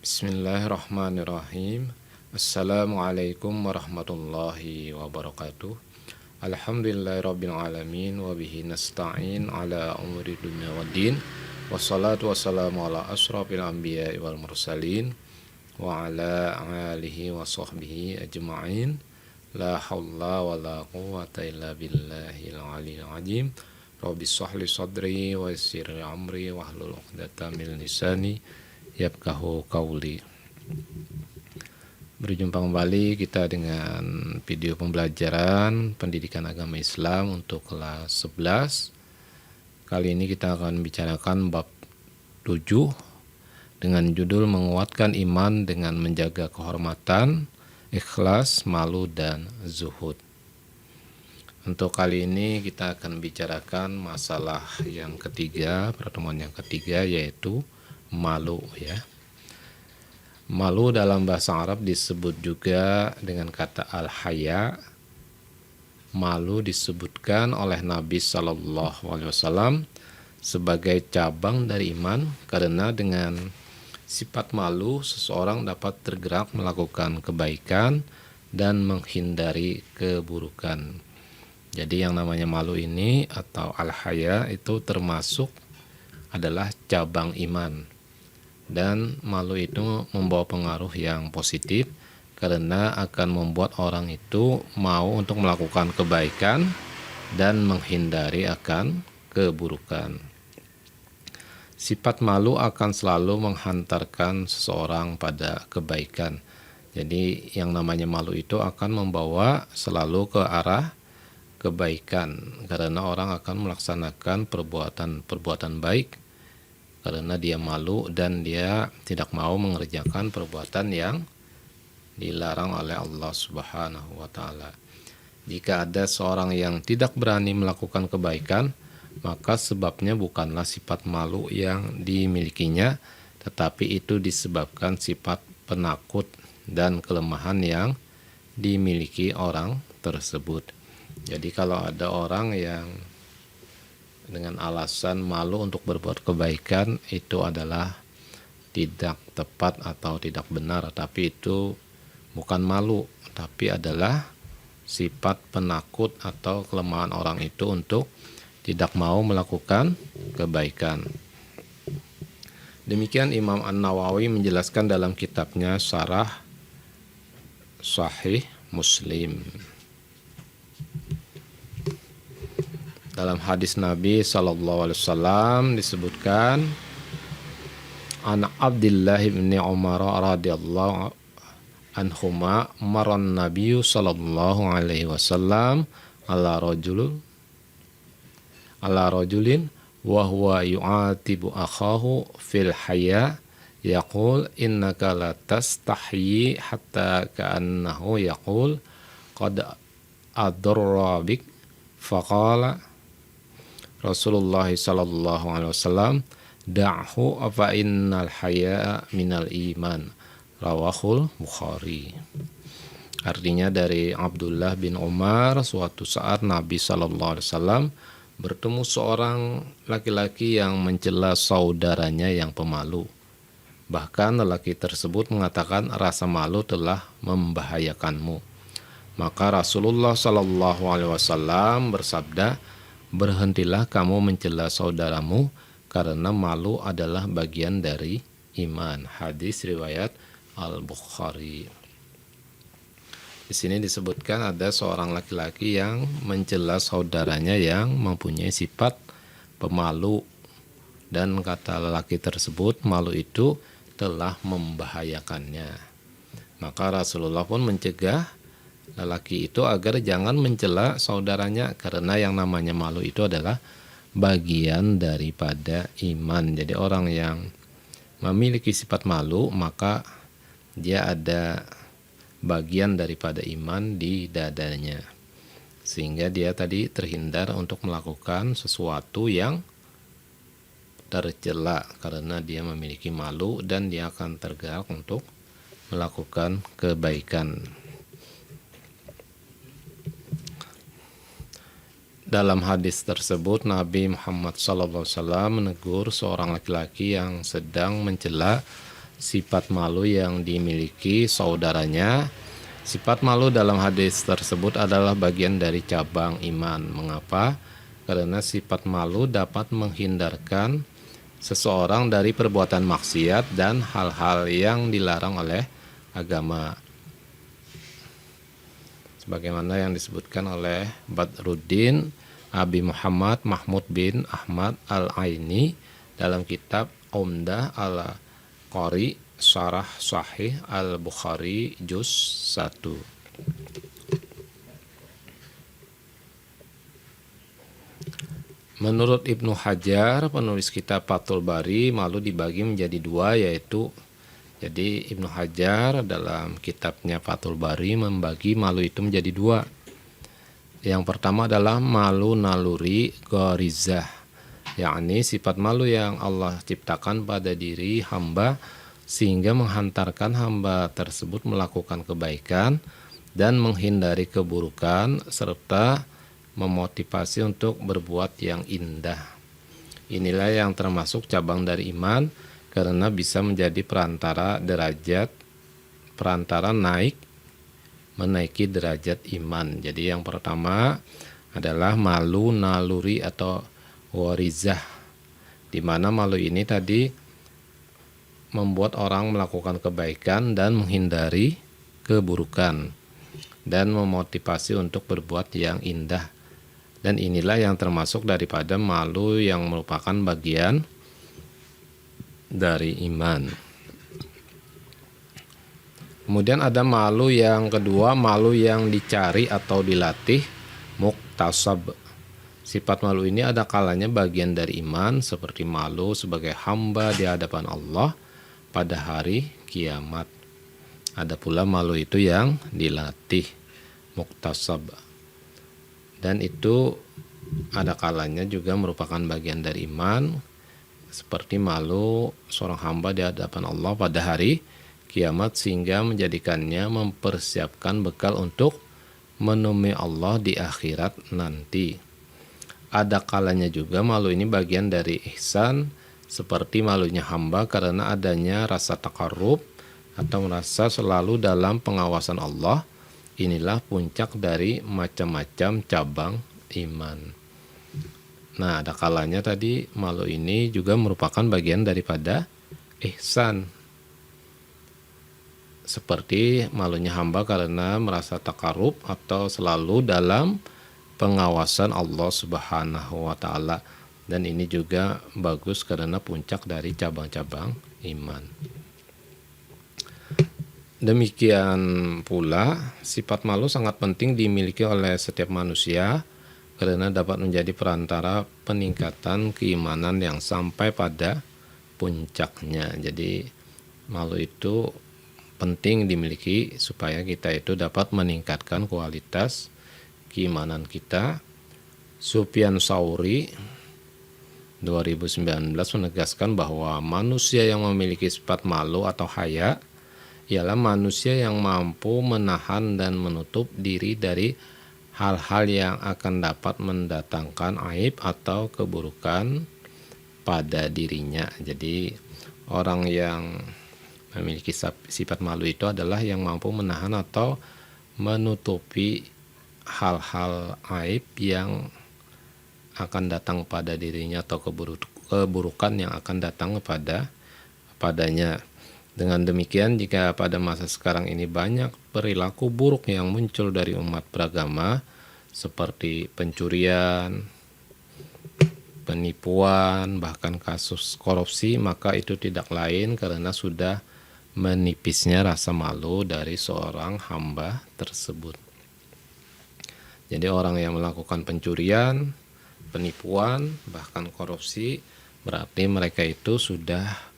Bismillahirrahmanirrahim. Assalamualaikum warahmatullahi wabarakatuh. Alhamdulillahirabbil alamin wa bihi nasta'in ala umuri dunya waddin. Wassalatu wassalamu ala asyrafil anbiya'i wal mursalin wa ala alihi wa sahbihi ajma'in. La haula wa la quwwata illa billahil aliyyil azim. Rabbi shrahli sadri wa yassir li amri wahlul 'uqdatam min lisani yafqahu qauli. Berjumpa kembali kita dengan video pembelajaran pendidikan agama Islam untuk kelas 11. Kali ini kita akan bicarakan bab 7 dengan judul menguatkan iman dengan menjaga kehormatan, ikhlas, malu, dan zuhud. Untuk kali ini kita akan bicarakan masalah yang ketiga, pertemuan yang ketiga, yaitu malu ya. Malu dalam bahasa Arab disebut juga dengan kata al-haya. Malu disebutkan oleh Nabi SAW sebagai cabang dari iman karena dengan sifat malu seseorang dapat tergerak melakukan kebaikan dan menghindari keburukan. Jadi yang namanya malu ini atau al-haya itu termasuk adalah cabang iman. Dan malu itu membawa pengaruh yang positif karena akan membuat orang itu mau untuk melakukan kebaikan dan menghindari akan keburukan. Sifat malu akan selalu menghantarkan seseorang pada kebaikan. Jadi yang namanya malu itu akan membawa selalu ke arah kebaikan karena orang akan melaksanakan perbuatan baik karena dia malu dan dia tidak mau mengerjakan perbuatan yang dilarang oleh Allah Subhanahu wa taala. Jika ada seorang yang tidak berani melakukan kebaikan, maka sebabnya bukanlah sifat malu yang dimilikinya, tetapi itu disebabkan sifat penakut dan kelemahan yang dimiliki orang tersebut. Jadi kalau ada orang yang dengan alasan malu untuk berbuat kebaikan, itu adalah tidak tepat atau tidak benar, tapi itu bukan malu, tapi adalah sifat penakut atau kelemahan orang itu untuk tidak mau melakukan kebaikan. Demikian Imam An-Nawawi menjelaskan dalam kitabnya Syarah Sahih Muslim. Dalam hadis Nabi SAW disebutkan, An Abdullah bin Umar radhiyallahu anhuma maran Nabi sallallahu alaihi wasallam ala rajulin wa huwa yu'atibu akhahu fil haya yaqul innaka la tastahyi hatta ka'annahu yaqul qad adarra bik faqala Rasulullah sallallahu alaihi wasallam da'hu fa innal haya'a minal iman, rawahul Bukhari. Artinya dari Abdullah bin Umar, suatu saat Nabi sallallahu alaihi wasallam bertemu seorang laki-laki yang mencela saudaranya yang pemalu. Bahkan lelaki tersebut mengatakan rasa malu telah membahayakanmu. Maka Rasulullah sallallahu alaihi wasallam bersabda, berhentilah kamu mencela saudaramu karena malu adalah bagian dari iman. Hadis riwayat Al-Bukhari. Di sini disebutkan ada seorang laki-laki yang mencela saudaranya yang mempunyai sifat pemalu, dan kata lelaki tersebut malu itu telah membahayakannya. Maka Rasulullah pun mencegah lelaki itu agar jangan mencela saudaranya karena yang namanya malu itu adalah bagian daripada iman. Jadi orang yang memiliki sifat malu maka dia ada bagian daripada iman di dadanya, sehingga dia tadi terhindar untuk melakukan sesuatu yang tercela karena dia memiliki malu dan dia akan tergerak untuk melakukan kebaikan. Dalam hadis tersebut Nabi Muhammad SAW menegur seorang laki-laki yang sedang mencela sifat malu yang dimiliki saudaranya. Sifat malu dalam hadis tersebut adalah bagian dari cabang iman. Mengapa? Karena sifat malu dapat menghindarkan seseorang dari perbuatan maksiat dan hal-hal yang dilarang oleh agama. Sebagaimana yang disebutkan oleh Badruddin Abi Muhammad Mahmud bin Ahmad Al-Aini dalam kitab Umdah Al-Qari Syarah Sahih Al-Bukhari Juz 1. Menurut Ibnu Hajar, penulis kitab Fathul Bari, malu dibagi menjadi dua, yaitu jadi Ibnu Hajar dalam kitabnya Fathul Bari membagi malu itu menjadi dua. Yang pertama adalah malu naluri gharizah, yakni sifat malu yang Allah ciptakan pada diri hamba sehingga menghantarkan hamba tersebut melakukan kebaikan dan menghindari keburukan serta memotivasi untuk berbuat yang indah. Inilah yang termasuk cabang dari iman karena bisa menjadi perantara menaiki derajat iman. Jadi yang pertama adalah malu naluri atau warizah, di mana malu ini tadi membuat orang melakukan kebaikan dan menghindari keburukan dan memotivasi untuk berbuat yang indah. Dan inilah yang termasuk daripada malu yang merupakan bagian dari iman. Kemudian ada malu yang kedua, malu yang dicari atau dilatih, muktasab. Sifat malu ini ada kalanya bagian dari iman, seperti malu sebagai hamba di hadapan Allah pada hari kiamat. Ada pula malu itu yang dilatih, muktasab. Dan itu ada kalanya juga merupakan bagian dari iman, seperti malu seorang hamba di hadapan Allah pada hari kiamat sehingga menjadikannya mempersiapkan bekal untuk menemui Allah di akhirat nanti. Ada kalanya juga malu ini bagian dari ihsan, seperti malunya hamba karena adanya rasa takarrub atau merasa selalu dalam pengawasan Allah. Inilah puncak dari macam-macam cabang iman. Nah, ada kalanya tadi malu ini juga merupakan bagian daripada ihsan. Seperti malunya hamba karena merasa takarrub atau selalu dalam pengawasan Allah Subhanahu wa taala. Dan ini juga bagus karena puncak dari cabang-cabang iman. Demikian pula, sifat malu sangat penting dimiliki oleh setiap manusia karena dapat menjadi perantara peningkatan keimanan yang sampai pada puncaknya. Jadi malu itu penting dimiliki supaya kita itu dapat meningkatkan kualitas keimanan kita. Sufyan Tsauri 2019 menegaskan bahwa manusia yang memiliki sifat malu atau haya ialah manusia yang mampu menahan dan menutup diri dari hal-hal yang akan dapat mendatangkan aib atau keburukan pada dirinya. Jadi orang yang memiliki sifat malu itu adalah yang mampu menahan atau menutupi hal-hal aib yang akan datang pada dirinya atau keburukan yang akan datang padanya. Dengan demikian, jika pada masa sekarang ini banyak perilaku buruk yang muncul dari umat beragama seperti pencurian, penipuan, bahkan kasus korupsi, maka itu tidak lain karena sudah menipisnya rasa malu dari seorang hamba tersebut. Jadi orang yang melakukan pencurian, penipuan, bahkan korupsi, berarti mereka itu sudah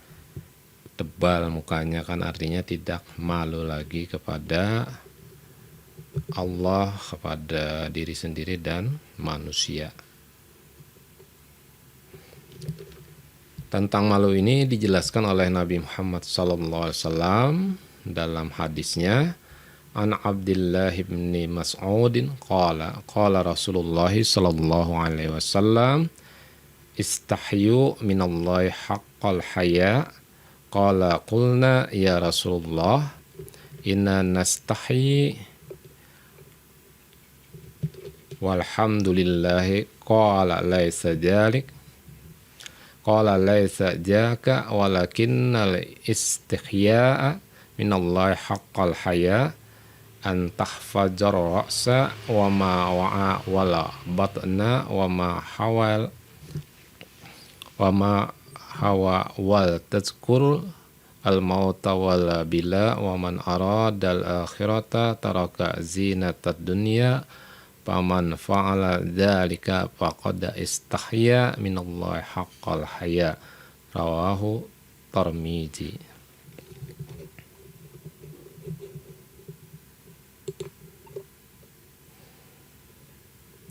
tebal mukanya, kan artinya tidak malu lagi kepada Allah, kepada diri sendiri dan manusia. Tentang malu ini dijelaskan oleh Nabi Muhammad SAW dalam hadisnya, An Abdullah bin Mas'udin qala Rasulullah sallallahu alaihi wasallam, istahyu minallahi haqqal haya Qala qulna ya Rasulullah inna nastahi walhamdulillahi qala laisa jalik qala laisa jaka walakinnal istihya'a minallahi haqqal haya an tahfajar ra'sa wa ma wa'a wala batna wa ma hawa wal tazkur al mauta wal bila wa man arada al akhirata taraka zinatad dunya faman fa'ala dzalika faqad istahya minallahi haqqal haya rawahu Tirmidzi.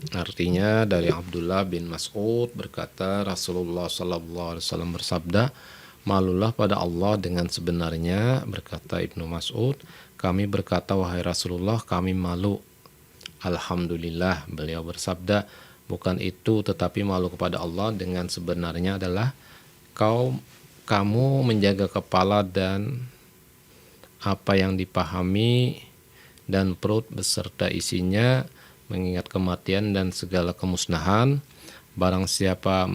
Artinya dari Abdullah bin Mas'ud berkata, Rasulullah sallallahu alaihi wasallam bersabda, malulah pada Allah dengan sebenarnya. Berkata Ibnu Mas'ud, kami berkata wahai Rasulullah, kami malu. Alhamdulillah, beliau bersabda, bukan itu, tetapi malu kepada Allah dengan sebenarnya adalah kamu menjaga kepala dan apa yang dipahami dan perut beserta isinya, mengingat kematian dan segala kemusnahan. Barang siapa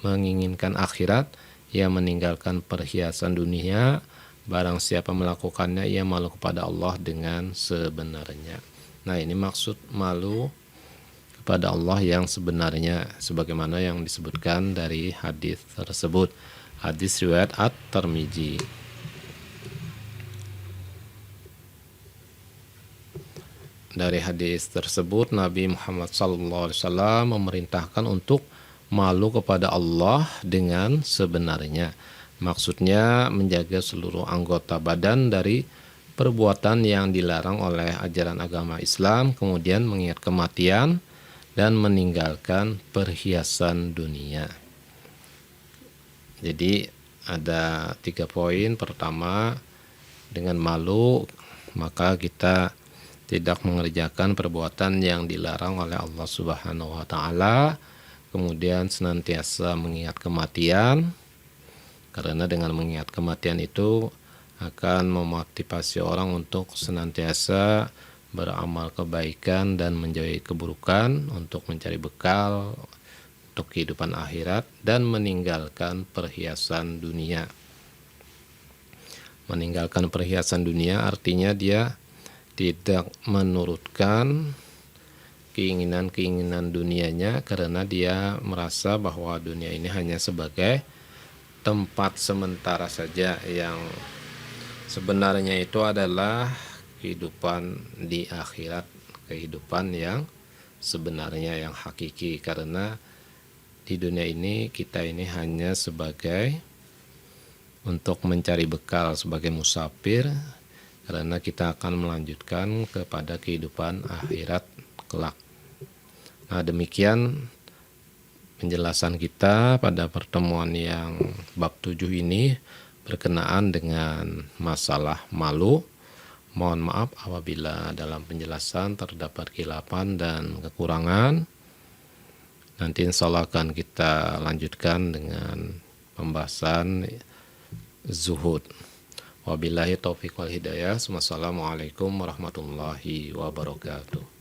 menginginkan akhirat, ia meninggalkan perhiasan dunia. Barang siapa melakukannya, ia malu kepada Allah dengan sebenarnya. Nah, ini maksud malu kepada Allah yang sebenarnya, sebagaimana yang disebutkan dari hadis tersebut. Hadis riwayat At-Tirmidzi. Dari hadis tersebut, Nabi Muhammad SAW memerintahkan untuk malu kepada Allah dengan sebenarnya. Maksudnya menjaga seluruh anggota badan dari perbuatan yang dilarang oleh ajaran agama Islam, kemudian mengingat kematian dan meninggalkan perhiasan dunia. Jadi ada 3 poin. Pertama, dengan malu maka kita tidak mengerjakan perbuatan yang dilarang oleh Allah Subhanahu wa taala. Kemudian senantiasa mengingat kematian, karena dengan mengingat kematian itu akan memotivasi orang untuk senantiasa beramal kebaikan dan menjauhi keburukan untuk mencari bekal untuk kehidupan akhirat dan meninggalkan perhiasan dunia. Meninggalkan perhiasan dunia artinya dia tidak menurutkan keinginan-keinginan dunianya, karena dia merasa bahwa dunia ini hanya sebagai tempat sementara saja, yang sebenarnya itu adalah kehidupan di akhirat, kehidupan yang sebenarnya, yang hakiki. Karena di dunia ini kita ini hanya sebagai untuk mencari bekal sebagai musafir, karena kita akan melanjutkan kepada kehidupan akhirat kelak. Nah, demikian penjelasan kita pada pertemuan yang bab 7 ini berkenaan dengan masalah malu. Mohon maaf apabila dalam penjelasan terdapat khilafan dan kekurangan. Nanti insya Allah akan kita lanjutkan dengan pembahasan zuhud. Wabillahi taufiq wal hidayah. Wassalamualaikum warahmatullahi wabarakatuh.